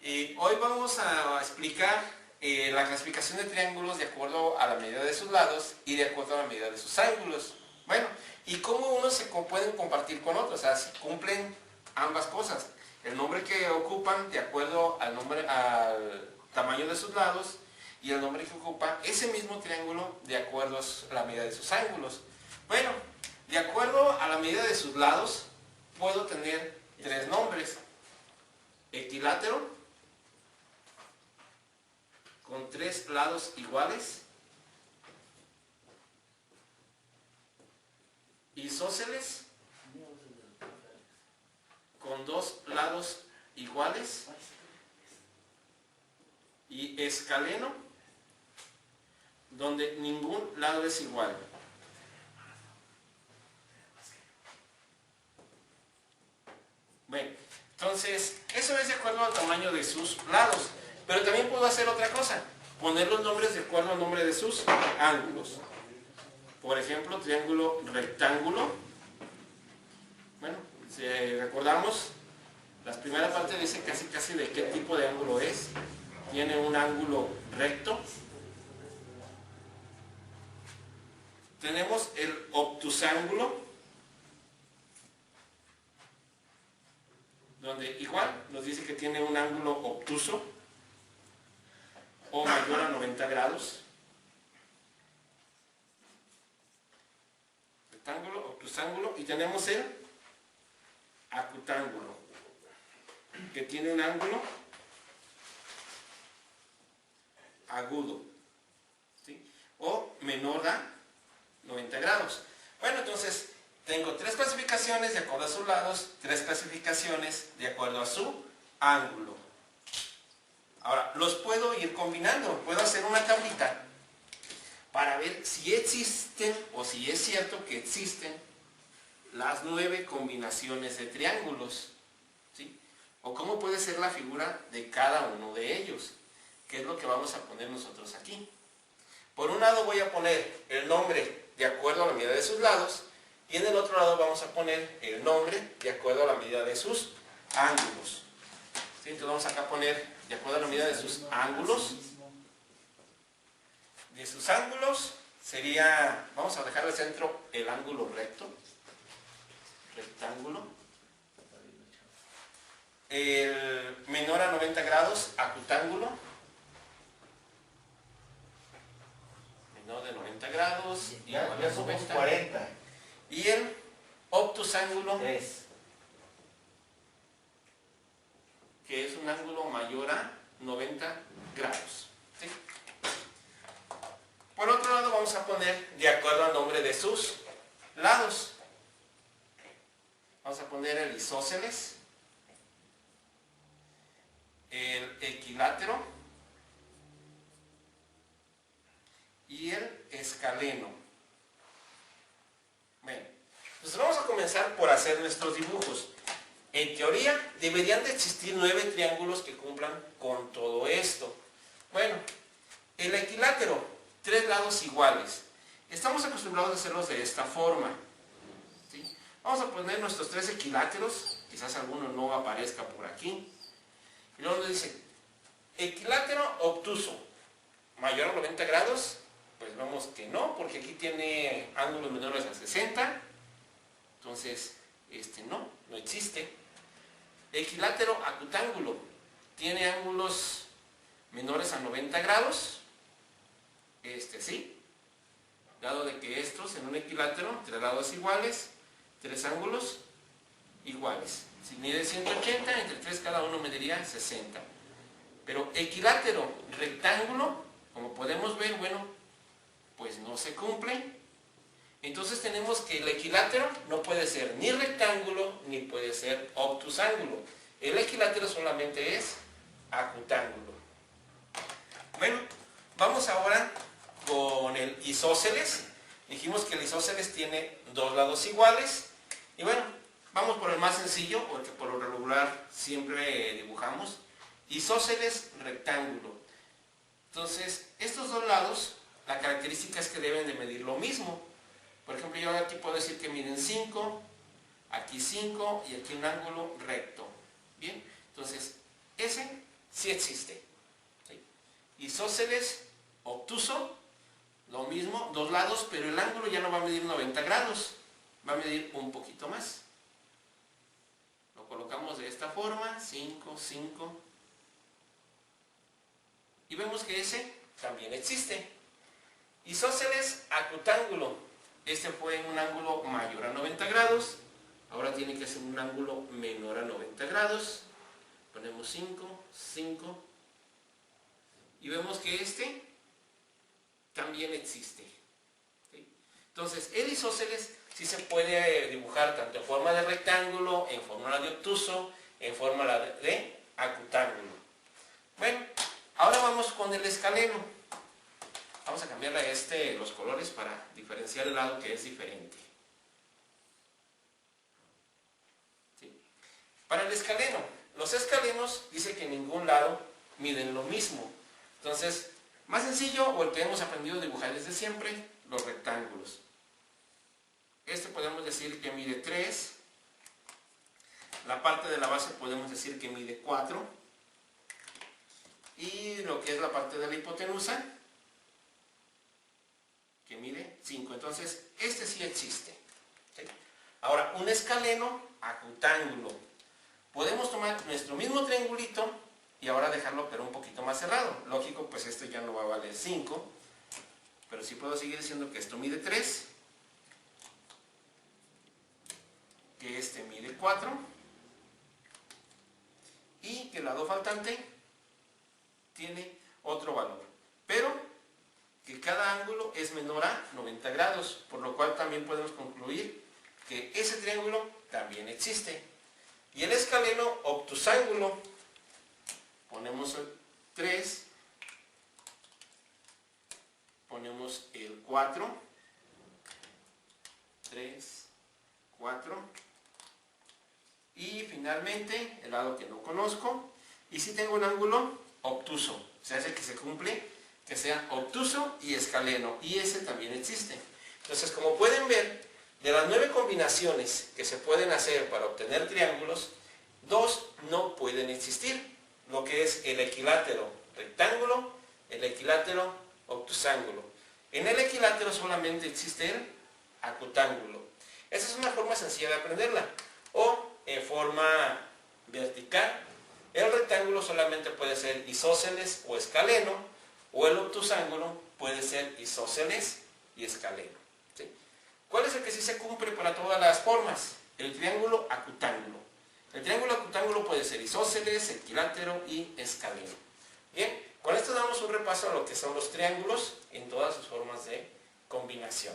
Hoy vamos a explicar la clasificación de triángulos de acuerdo a la medida de sus lados y de acuerdo a la medida de sus ángulos. Bueno, y cómo unos se pueden compartir con otros, o sea, si cumplen ambas cosas. El nombre que ocupan de acuerdo al tamaño de sus lados y el nombre que ocupa ese mismo triángulo de acuerdo a la medida de sus ángulos. Bueno, de acuerdo a la medida de sus lados, puedo tener tres nombres. Equilátero, con tres lados iguales. Isósceles, con dos lados iguales. Y escaleno, donde ningún lado es igual. Bueno, entonces, eso es de acuerdo al tamaño de sus lados. Pero también puedo hacer otra cosa, poner los nombres de acuerdo al nombre de sus ángulos. Por ejemplo, triángulo rectángulo. Bueno, si recordamos, la primera parte dice casi de qué tipo de ángulo es. Tiene un ángulo recto. Tenemos el obtusángulo, donde igual nos dice que tiene un ángulo obtuso o mayor a 90 grados. Rectángulo, obtusángulo, y tenemos el acutángulo, que tiene un ángulo agudo, ¿sí? O menor a 90 grados. Bueno, entonces tengo tres clasificaciones de acuerdo a sus lados, tres clasificaciones de acuerdo a su ángulo. Ahora, los puedo ir combinando, puedo hacer una tablita para ver si existen o si es cierto que existen las 9 combinaciones de triángulos, ¿sí? O cómo puede ser la figura de cada uno de ellos, que es lo que vamos a poner nosotros aquí. Por un lado voy a poner el nombre de acuerdo a la medida de sus lados, y en el otro lado vamos a poner el nombre de acuerdo a la medida de sus ángulos. ¿Sí? Entonces vamos acá a poner de acuerdo a la medida de sus ángulos. De sus ángulos sería, vamos a dejar al centro el ángulo recto, rectángulo. El menor a 90 grados, acutángulo. Menor de 90 grados, ya somos 90. 40. Y el obtusángulo, 3. que es un ángulo mayor a 90 grados. ¿Sí? Por otro lado vamos a poner de acuerdo al nombre de sus lados. Vamos a poner el isósceles, el equilátero y el escaleno. Bueno, pues vamos a comenzar por hacer nuestros dibujos. En teoría deberían de existir 9 triángulos que cumplan con todo esto. Bueno, el equilátero, 3 lados iguales. Estamos acostumbrados a hacerlos de esta forma, ¿sí? Vamos a poner nuestros 3 equiláteros, quizás alguno no aparezca por aquí. Y luego nos dice, equilátero obtuso, mayor a 90 grados, pues vemos que no, porque aquí tiene ángulos menores a 60, entonces no existe. Equilátero acutángulo, tiene ángulos menores a 90 grados, sí, dado de que estos en un equilátero, 3 lados iguales, 3 ángulos iguales. Si mide 180, entre 3 cada uno mediría 60. Pero equilátero rectángulo, como podemos ver, bueno, pues no se cumple. Entonces tenemos que el equilátero no puede ser ni rectángulo ni puede ser obtusángulo. El equilátero solamente es acutángulo. Bueno, vamos ahora con el isósceles. Dijimos que el isósceles tiene 2 lados iguales. Y bueno, vamos por el más sencillo, porque por lo regular siempre dibujamos. Isósceles rectángulo. Entonces, estos 2 lados, la característica es que deben de medir lo mismo. Por ejemplo, yo aquí puedo decir que miden 5, aquí 5 y aquí un ángulo recto. Bien, entonces ese sí existe. ¿Sí? Isósceles, obtuso, lo mismo, dos lados, pero el ángulo ya no va a medir 90 grados, va a medir un poquito más. Lo colocamos de esta forma, 5, 5. Y vemos que ese también existe. Isósceles, acutángulo. Este fue en un ángulo mayor a 90 grados. Ahora tiene que ser un ángulo menor a 90 grados. Ponemos 5, 5. Y vemos que este también existe. ¿Sí? Entonces, el isósceles sí se puede dibujar tanto en forma de rectángulo, en forma de obtuso, en forma de acutángulo. Bueno, ahora vamos con el escaleno. Vamos a cambiarle a los colores para diferenciar el lado que es diferente. ¿Sí? Para el escaleno, los escalenos dice que en ningún lado miden lo mismo. Entonces, más sencillo, o el que hemos aprendido a dibujar desde siempre, los rectángulos. Este podemos decir que mide 3. La parte de la base podemos decir que mide 4. Y lo que es la parte de la hipotenusa, que mide 5. Entonces, este sí existe. ¿Sí? Ahora, un escaleno acutángulo. Podemos tomar nuestro mismo triangulito y ahora dejarlo pero un poquito más cerrado. Lógico, pues este ya no va a valer 5. Pero sí puedo seguir diciendo que esto mide 3. Que este mide 4. Y que el lado faltante tiene otro valor. Pero que cada ángulo es menor a 90 grados, por lo cual también podemos concluir que ese triángulo también existe. Y el escaleno obtusángulo, ponemos el 3, ponemos el 4, 3, 4, y finalmente el lado que no conozco, y si tengo un ángulo obtuso, se hace que se cumple que sea obtuso y escaleno, y ese también existe. Entonces, como pueden ver, de las 9 combinaciones que se pueden hacer para obtener triángulos, 2 no pueden existir, lo que es el equilátero rectángulo, el equilátero obtusángulo. En el equilátero solamente existe el acutángulo. Esa es una forma sencilla de aprenderla. O en forma vertical, el rectángulo solamente puede ser isósceles o escaleno, o el obtusángulo puede ser isósceles y escaleno. ¿Sí? ¿Cuál es el que sí se cumple para todas las formas? El triángulo acutángulo. El triángulo acutángulo puede ser isósceles, equilátero y escaleno. Bien, con esto damos un repaso a lo que son los triángulos en todas sus formas de combinación.